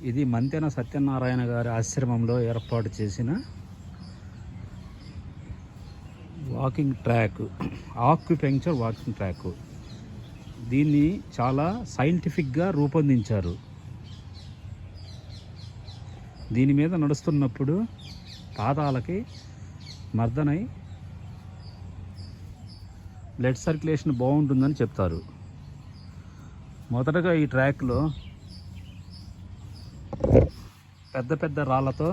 ఇది మంతెన సత్యనారాయణ గారి ఆశ్రమంలో ఏర్పాటు చేసిన వాకింగ్ ట్రాక్, ఆక్యుపెంక్చర్ వాకింగ్ ట్రాక్. దీన్ని చాలా సైంటిఫిక్గా రూపొందించారు. దీని మీద నడుస్తున్నప్పుడు పాదాలకి మర్దనై బ్లడ్ సర్క్యులేషన్ బాగుంటుందని చెప్తారు. మొదటగా ఈ ట్రాక్లో పెద్ద పెద్ద రాళ్ళతో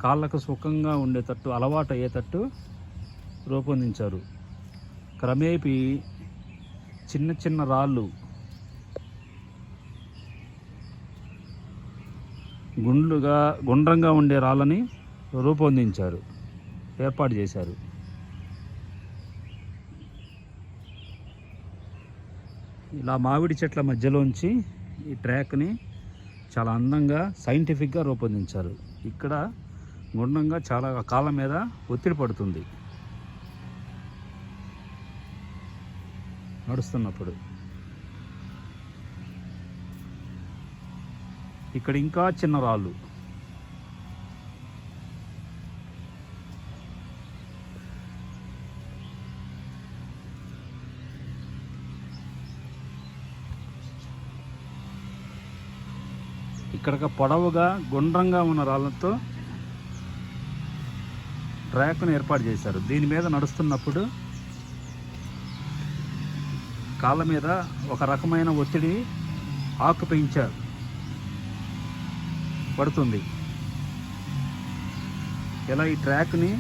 కాళ్ళకు సుఖంగా ఉండేటట్టు, అలవాటు అయ్యేటట్టు రూపొందించారు. క్రమేపీ చిన్న చిన్న రాళ్ళు, గుండ్రంగా ఉండే రాళ్ళని రూపొందించారు, ఏర్పాటు చేశారు. ఇలా మామిడి చెట్ల మధ్యలోంచి ఈ ట్రాక్ని చాలా అందంగా సైంటిఫిక్గా రూపొందించారు. ఇక్కడ గుండ్రంగా చాలా కాళ్ళ మీద ఒత్తిడి పడుతుంది నడుస్తున్నప్పుడు. ఇక్కడ ఇంకా చిన్న రాళ్ళు, ఇక్కడ పొడవుగా గుండ్రంగా ఉన్న రాళ్ళతో ట్రాక్ను ఏర్పాటు చేశారు. దీని మీద నడుస్తున్నప్పుడు కాళ్ళ మీద ఒక రకమైన ఒత్తిడి, ఆక్యుపెంక్చర్ పడుతుంది. ఇలా ఈ ట్రాక్ని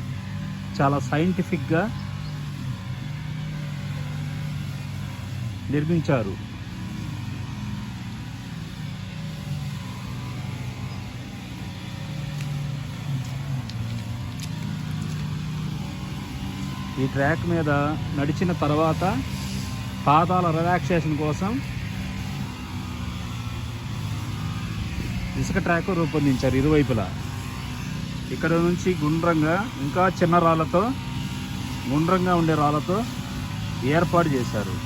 చాలా సైంటిఫిక్గా నిర్మించారు. ఈ ట్రాక్ మీద నడిచిన తర్వాత పాదాల రిలాక్సేషన్ కోసం ఇసుక ట్రాక్ రూపొందించారు ఇరువైపులా. ఇక్కడ నుంచి గుండ్రంగా ఇంకా చిన్న రాళ్ళతో, గుండ్రంగా ఉండే రాళ్ళతో ఏర్పాటు చేశారు.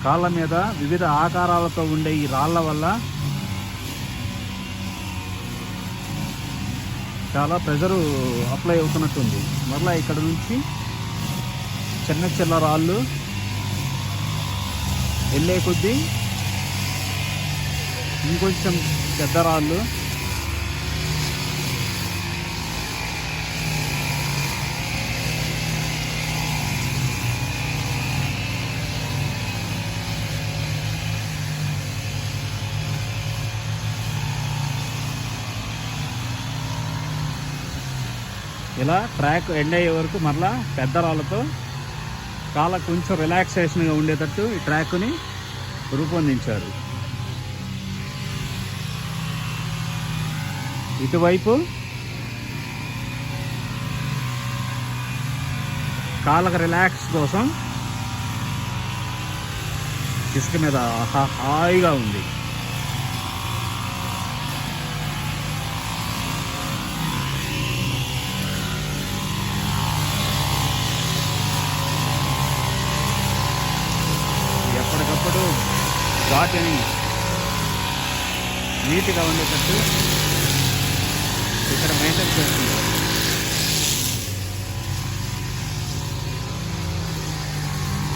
కాళ్ళ మీద వివిధ ఆకారాలతో ఉండే ఈ రాళ్ళ వల్ల చాలా ప్రెజరు అప్లై అవుతున్నట్టుంది. మరలా ఇక్కడ నుంచి చిన్న చిన్న రాళ్ళు వెళ్ళే కొద్దీ ఇంకొంచెం పెద్ద రాళ్ళు, ఇలా ట్రాక్ ఎండ్ అయ్యే వరకు మరలా పెద్ద రాళ్ళతో కాళ్ళకు కొంచెం రిలాక్సేషన్గా ఉండేటట్టు ఈ ట్రాక్ని రూపొందించారు. ఇటువైపు కాళ్ళకు రిలాక్స్ కోసం ఇసుక మీద హాయిగా ఉంది. ఎప్పటికప్పుడు వాటిని నీట్గా ఉండేటట్టు ఇక్కడ మెయింటైన్ చేస్తుంది.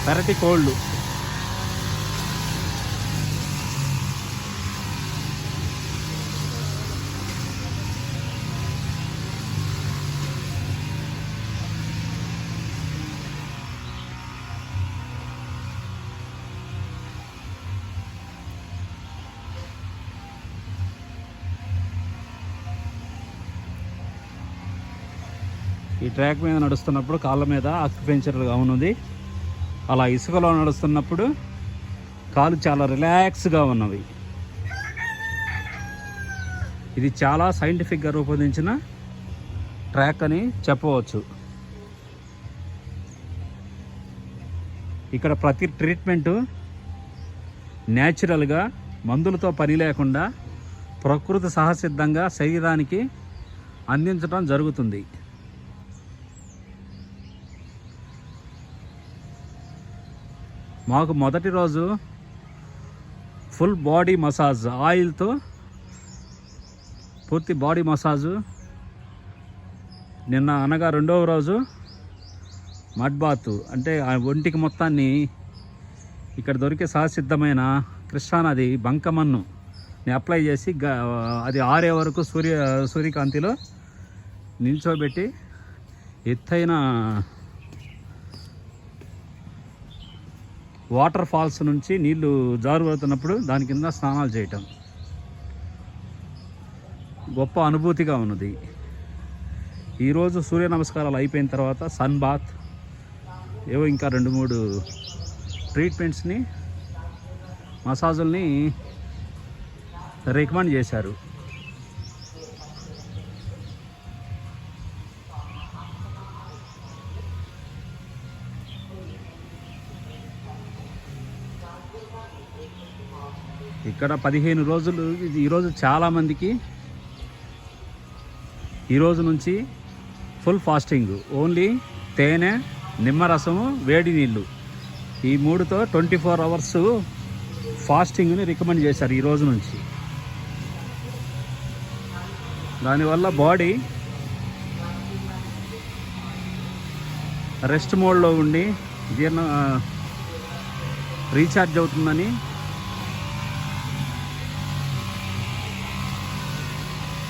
పెరటి కోళ్ళు, ఈ ట్రాక్ మీద నడుస్తున్నప్పుడు కాళ్ళ మీద ఆక్యుపెంక్చర్గా ఉన్నది. అలా ఇసుకలో నడుస్తున్నప్పుడు కాళ్ళు చాలా రిలాక్స్గా ఉన్నవి. ఇది చాలా సైంటిఫిక్గా రూపొందించిన ట్రాక్ అని చెప్పవచ్చు. ఇక్కడ ప్రతి ట్రీట్మెంటు న్యాచురల్గా, మందులతో పని లేకుండా ప్రకృతి సహసిద్ధంగా శరీరానికి అందించడం జరుగుతుంది. మాకు మొదటి రోజు ఫుల్ బాడీ మసాజ్ ఆయిల్తో పూర్తి బాడీ మసాజు. నిన్న అనగా రెండవ రోజు మడ్ బాత్, అంటే ఆ ఒంటికి మొత్తాన్ని ఇక్కడ దొరికే సహసిద్ధమైన కృష్ణానది బంకమన్నుని అప్లై చేసి అది ఆరే వరకు సూర్యకాంతిలో నిల్చోబెట్టి ఎత్తైన వాటర్ ఫాల్స్ నుంచి నీళ్లు జారుపడుతున్నప్పుడు దాని కింద స్నానాలు చేయటం గొప్ప అనుభూతిగా ఉన్నది. ఈరోజు సూర్య నమస్కారాలు అయిపోయిన తర్వాత సన్ బాత్, ఏవో ఇంకా 2-3 ట్రీట్మెంట్స్ని, మసాజుల్ని రికమెండ్ చేశారు. ఇక్కడ 15 రోజులు. ఈరోజు చాలామందికి ఈరోజు నుంచి ఫుల్ ఫాస్టింగ్, ఓన్లీ తేనె, నిమ్మరసము, వేడి నీళ్ళు, ఈ 3తో 24 అవర్స్ ఫాస్టింగ్ని రికమెండ్ చేశారు ఈరోజు నుంచి. దానివల్ల బాడీ రెస్ట్ మోడ్లో ఉండి రీఛార్జ్ అవుతుందని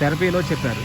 థెరపీలో చెప్పారు.